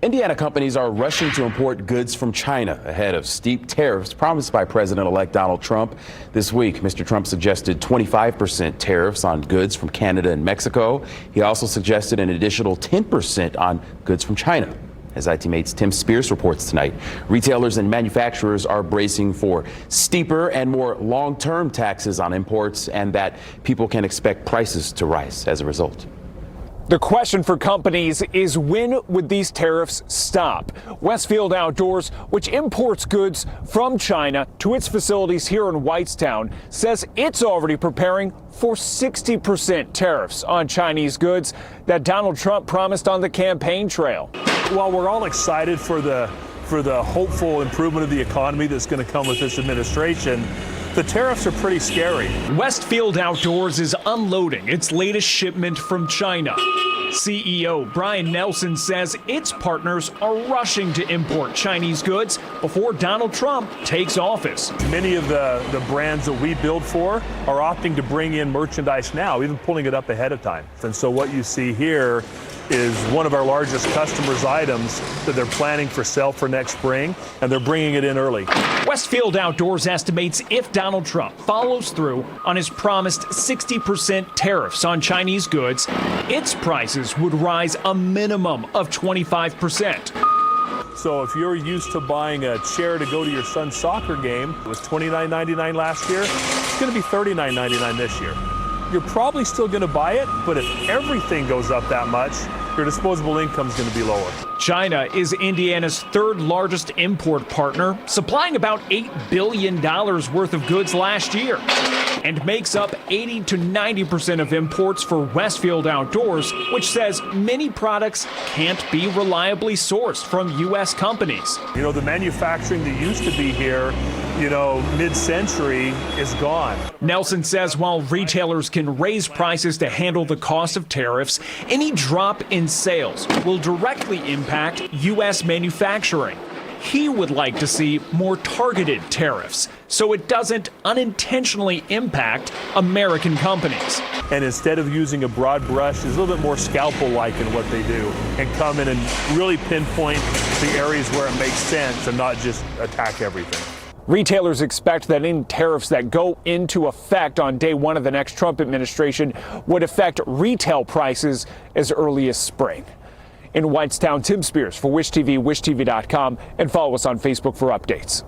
Indiana companies are rushing to import goods from China ahead of steep tariffs promised by President-elect Donald Trump this week. Mr. Trump suggested 25% tariffs on goods from Canada and Mexico. He also suggested an additional 10% on goods from China. As IT Mate's Tim Spears reports tonight, retailers and manufacturers are bracing for steeper and more long-term taxes on imports, and that people can expect prices to rise as a result. The question for companies is, when would these tariffs stop? Westfield Outdoors, which imports goods from China to its facilities here in Whitestown, says it's already preparing for 60% tariffs on Chinese goods that Donald Trump promised on the campaign trail. While we're all excited for the hopeful improvement of the economy that's going to come with this administration, the tariffs are pretty scary. Westfield Outdoors is unloading its latest shipment from China. CEO Brian Nelson says its partners are rushing to import Chinese goods before Donald Trump takes office. Many of the brands that we build for are opting to bring in merchandise now, even pulling it up ahead of time. And so what you see here is one of our largest customers' items that they're planning for sale for next spring, and they're bringing it in early. Westfield Outdoors estimates if Donald Trump follows through on his promised 60% tariffs on Chinese goods, its prices would rise a minimum of 25%. So if you're used to buying a chair to go to your son's soccer game, it was $29.99 last year, it's going to be $39.99 this year. You're probably still going to buy it, but if everything goes up that much, your disposable income is going to be lower. China is Indiana's third largest import partner, supplying about $8 billion worth of goods last year, and makes up 80 to 90% of imports for Westfield Outdoors, which says many products can't be reliably sourced from U.S. companies. You know, the manufacturing that used to be here, mid-century is gone. Nelson says while retailers can raise prices to handle the cost of tariffs, any drop in sales will directly impact U.S. manufacturing. He would like to see more targeted tariffs so it doesn't unintentionally impact American companies. And instead of using a broad brush, there's a little bit more scalpel-like in what they do and come in and really pinpoint the areas where it makes sense and not just attack everything. Retailers expect that any tariffs that go into effect on day one of the next Trump administration would affect retail prices as early as spring. In Whitestown, Tim Spears for Wish TV, wishtv.com, and follow us on Facebook for updates.